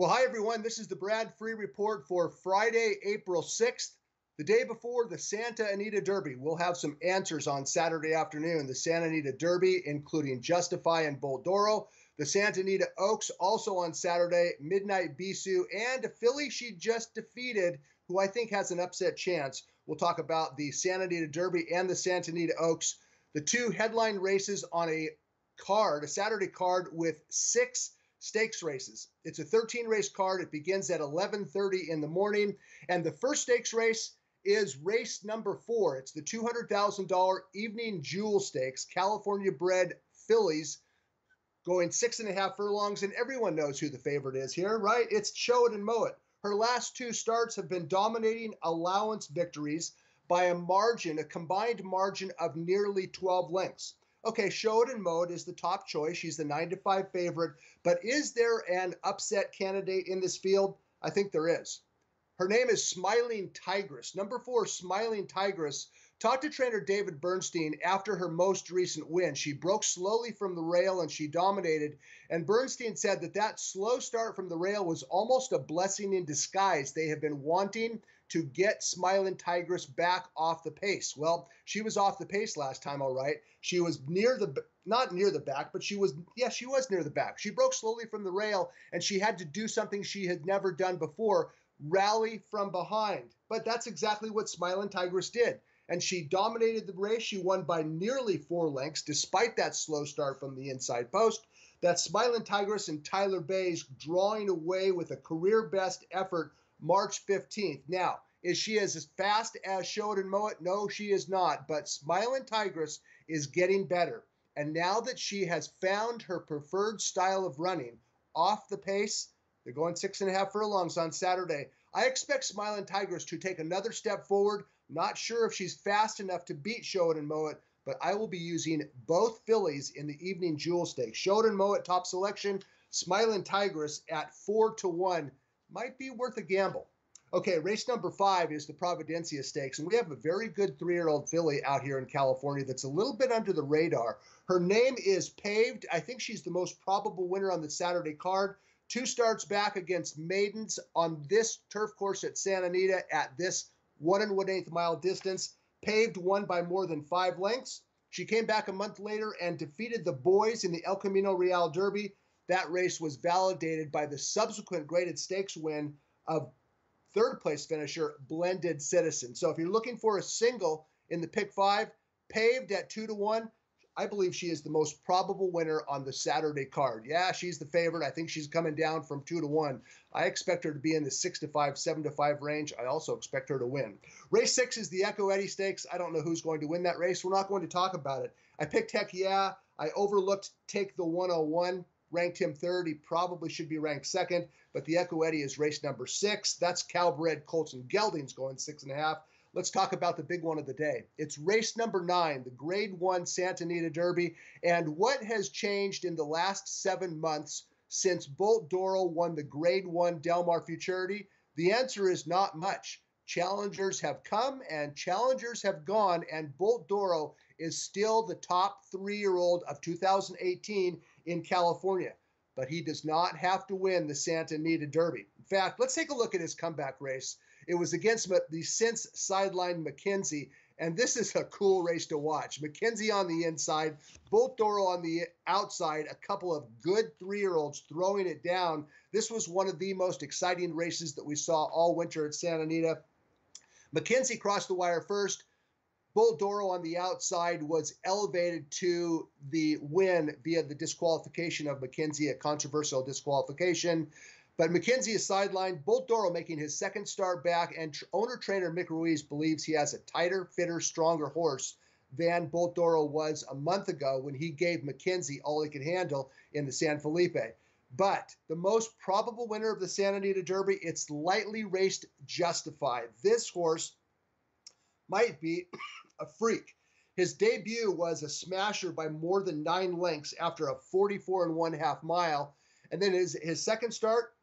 Well, hi, everyone. This is the Brad Free Report for Friday, April 6th, the day before the Santa Anita Derby. We'll have some answers on Saturday afternoon. The Santa Anita Derby, including Justify and Bolt Doro. The Santa Anita Oaks, also on Saturday, Midnight Bisou, and a filly she just defeated, who I think has an upset chance. We'll talk about the Santa Anita Derby and the Santa Anita Oaks, the two headline races on a Saturday card with 6 stakes races. It's a 13-race card. It begins at 11:30 in the morning. And the first stakes race is race number 4. It's the $200,000 Evening Jewel Stakes, California-bred fillies going 6.5 furlongs. And everyone knows who the favorite is here, right? It's Show It and Mow It. Her last 2 starts have been dominating allowance victories by a combined margin of nearly 12 lengths. Okay, Show It and Mow It is the top choice. She's the 9-5 favorite. But is there an upset candidate in this field? I think there is. Her name is Smiling Tigress. Number 4, Smiling Tigress. Talked to trainer David Bernstein after her most recent win. She broke slowly from the rail and she dominated. And Bernstein said that slow start from the rail was almost a blessing in disguise. They have been wanting to get Smiling Tigress back off the pace. Well, she was off the pace last time, all right. She was not near the back, but she was near the back. She broke slowly from the rail and she had to do something she had never done before, rally from behind. But that's exactly what Smiling Tigress did. And she dominated the race. She won by nearly 4 lengths, despite that slow start from the inside post. That's Smiling Tigress and Tyler Bays drawing away with a career-best effort March 15th. Now, is she as fast as Show It and Mow It? No, she is not. But Smiling Tigress is getting better. And now that she has found her preferred style of running off the pace, they're going 6.5 furlongs on Saturday. I expect Smiling Tigress to take another step forward. Not sure if she's fast enough to beat Show It and Mow It, but I will be using both fillies in the Evening Jewel Stakes. Show It and Mow It, top selection. Smiling Tigress at 4-1 might be worth a gamble. Okay, race number 5 is the Providencia Stakes, and we have a very good 3-year-old filly out here in California that's a little bit under the radar. Her name is Paved. I think she's the most probable winner on the Saturday card. 2 starts back against maidens on this turf course at Santa Anita at this 1 1/8 mile distance. Paved won by more than 5 lengths. She came back a month later and defeated the boys in the El Camino Real Derby. That race was validated by the subsequent graded stakes win of 3rd place finisher Blended Citizen. So if you're looking for a single in the pick 5, Paved at 2-1, I believe she is the most probable winner on the Saturday card. Yeah, she's the favorite. I think she's coming down from 2-1. I expect her to be in the 6-5, 7-5 range. I also expect her to win. Race 6 is the Echo Eddie Stakes. I don't know who's going to win that race. We're not going to talk about it. I picked Heck Yeah. I overlooked Take the 101. Ranked him 3rd. He probably should be ranked 2nd. But the Echo Eddie is race number 6. That's Calbred Colton Geldings going 6.5. Let's talk about the big one of the day. It's race number 9, the Grade 1 Santa Anita Derby. And what has changed in the last 7 months since Bolt Doro won the Grade 1 Del Mar Futurity? The answer is not much. Challengers have come and challengers have gone, and Bolt Doro is still the top 3-year-old of 2018 in California. But he does not have to win the Santa Anita Derby. In fact, let's take a look at his comeback race. It was against the since sidelined McKenzie, and this is a cool race to watch. McKenzie on the inside, Bolt Doro on the outside, a couple of good 3-year-olds throwing it down. This was one of the most exciting races that we saw all winter at Santa Anita. McKenzie crossed the wire first. Bolt Doro on the outside was elevated to the win via the disqualification of McKenzie, a controversial disqualification. But McKenzie is sidelined. Bolt Doro making his 2nd start back, and owner-trainer Mick Ruiz believes he has a tighter, fitter, stronger horse than Bolt Doro was a month ago when he gave McKenzie all he could handle in the San Felipe. But the most probable winner of the Santa Anita Derby, it's lightly raced Justified. This horse might be a freak. His debut was a smasher by more than 9 lengths after a 44 1/2 mile. And then his 2nd start,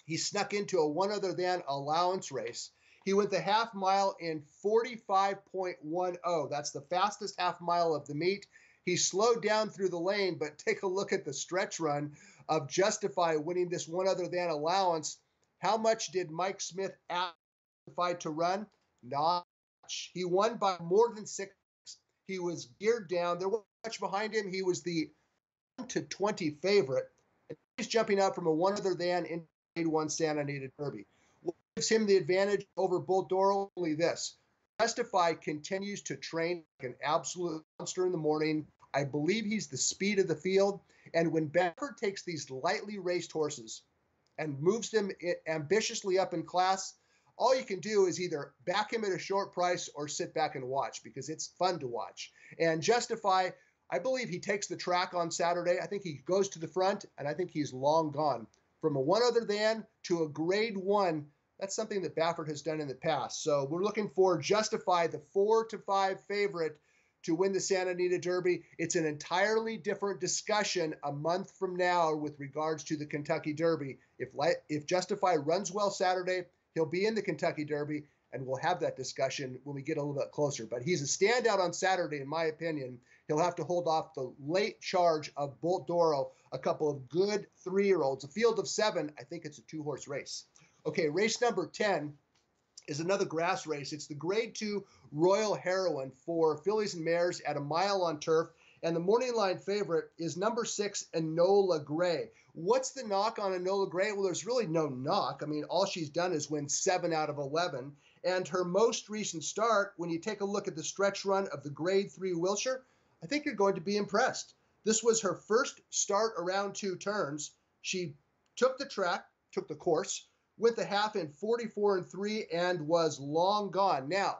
he snuck into a one other than allowance race. He went the half mile in 45.10. That's the fastest half mile of the meet. He slowed down through the lane, but take a look at the stretch run of Justify winning this one other than allowance. How much did Mike Smith ask Justify to run? Not much. He won by more than 6. He was geared down. There wasn't much behind him. He was the 1-20 favorite. And he's jumping out from a one other than in Grade 1 Santa Anita Derby. What gives him the advantage over Bolt Doro? Only this. Justify continues to train like an absolute monster in the morning. I believe he's the speed of the field. And when Baffert takes these lightly raced horses and moves them ambitiously up in class, all you can do is either back him at a short price or sit back and watch, because it's fun to watch. And Justify, I believe he takes the track on Saturday. I think he goes to the front, and I think he's long gone. From a one other than to a Grade 1, that's something that Baffert has done in the past. So we're looking for Justify, the 4-5 favorite, to win the Santa Anita Derby. It's an entirely different discussion a month from now with regards to the Kentucky Derby. If Justify runs well Saturday, he'll be in the Kentucky Derby, and we'll have that discussion when we get a little bit closer. But he's a standout on Saturday, in my opinion. He'll have to hold off the late charge of Bolt Doro, a couple of good 3-year-olds. A field of 7, I think it's a 2-horse race. Okay, race number 10 is another grass race. It's the Grade 2 Royal Heroine for fillies and mares at a mile on turf. And the morning line favorite is number 6, Enola Gray. What's the knock on Enola Gray? Well, there's really no knock. I mean, all she's done is win 7 out of 11. And her most recent start, when you take a look at the stretch run of the Grade 3 Wilshire, I think you're going to be impressed. This was her first start around 2 turns. She took the track, took the course, went the half in 44-3 and was long gone. Now,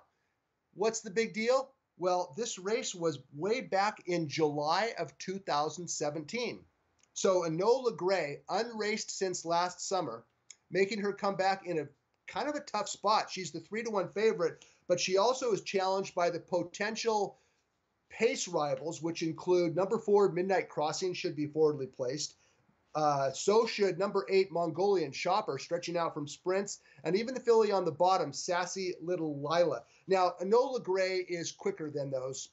what's the big deal? Well, this race was way back in July of 2017. So Enola Gray, unraced since last summer, making her come back in a kind of a tough spot. She's the 3-1 favorite, but she also is challenged by the potential pace rivals, which include number 4, Midnight Crossing, should be forwardly placed. So should number 8, Mongolian Shopper, stretching out from sprints, and even the filly on the bottom, Sassy Little Lila. Now, Enola Gray is quicker than those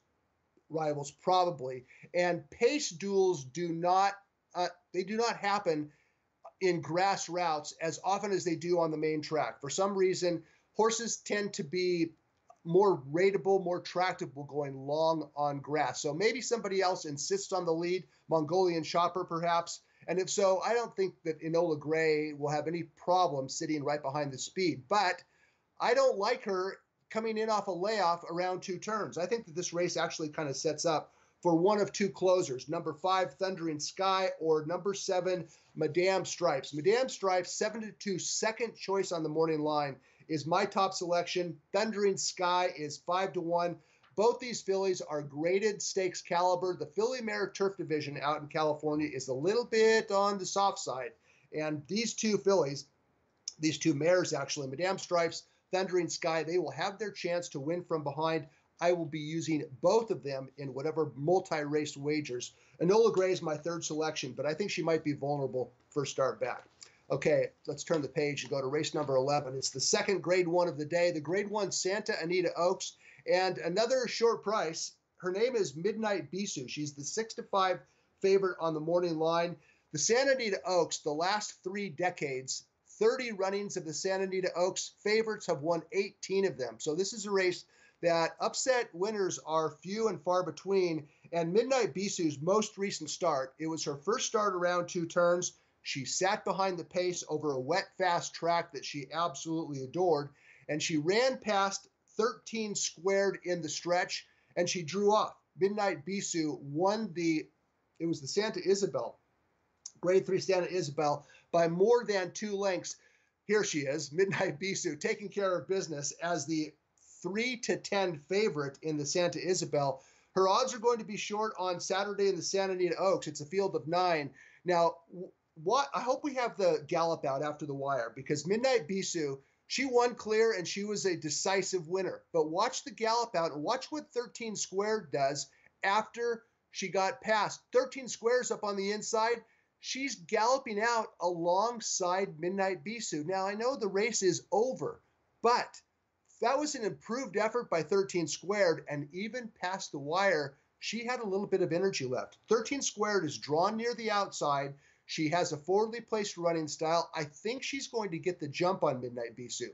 rivals, probably, and pace duels do not happen in grass routes as often as they do on the main track. For some reason, horses tend to be more rateable, more tractable going long on grass. So maybe somebody else insists on the lead, Mongolian Shopper perhaps. And if so, I don't think that Enola Gray will have any problem sitting right behind the speed. But I don't like her coming in off a layoff around 2 turns. I think that this race actually kind of sets up for one of 2 closers, number 5, Thundering Sky, or number 7, Madame Stripes. Madame Stripes, 7-2, second choice on the morning line, is my top selection. Thundering Sky is 5-1. Both these fillies are graded stakes caliber. The filly mare turf division out in California is a little bit on the soft side. And these 2 fillies, these 2 mares actually, Madame Stripes, Thundering Sky, they will have their chance to win from behind. I will be using both of them in whatever multi-race wagers. Enola Gray is my 3rd selection, but I think she might be vulnerable first start back. Okay, let's turn the page and go to race number 11. It's the second Grade 1 of the day, the Grade 1 Santa Anita Oaks, and another short price. Her name is Midnight Bisou. She's the 6-5 favorite on the morning line. The Santa Anita Oaks, the last 3 decades, 30 runnings of the Santa Anita Oaks, favorites have won 18 of them. So this is a race that upset winners are few and far between. And Midnight Bisou's most recent start, it was her first start around 2 turns. She sat behind the pace over a wet, fast track that she absolutely adored. And she ran past 13 squared in the stretch, and she drew off. Midnight Bisou won it was the Santa Isabel, Grade 3 Santa Isabel, by more than 2 lengths. Here she is, Midnight Bisou, taking care of business as the 3-10 favorite in the Santa Isabel. Her odds are going to be short on Saturday in the Santa Anita Oaks. It's a field of 9. Now, I hope we have the gallop out after the wire, because Midnight Bisou, she won clear and she was a decisive winner. But watch the gallop out and watch what 13 squared does after she got past. 13 squares up on the inside. She's galloping out alongside Midnight Bisou. Now, I know the race is over, but that was an improved effort by 13 squared, and even past the wire, she had a little bit of energy left. 13 Squared is drawn near the outside. She has a forwardly placed running style. I think she's going to get the jump on Midnight Bisou.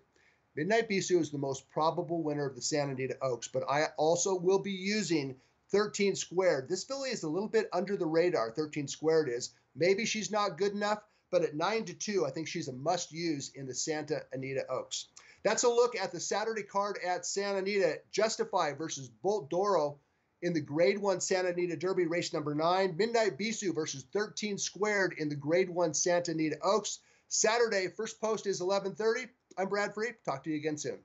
Midnight Bisou is the most probable winner of the Santa Anita Oaks, but I also will be using 13 Squared. This filly is a little bit under the radar, 13 Squared is. Maybe she's not good enough, but at 9-2, I think she's a must-use in the Santa Anita Oaks. That's a look at the Saturday card at Santa Anita. Justify versus Bolt Doro in the Grade 1 Santa Anita Derby, race number 9. Midnight Bisou versus 13 Squared in the Grade 1 Santa Anita Oaks. Saturday, first post is 11:30. I'm Brad Free. Talk to you again soon.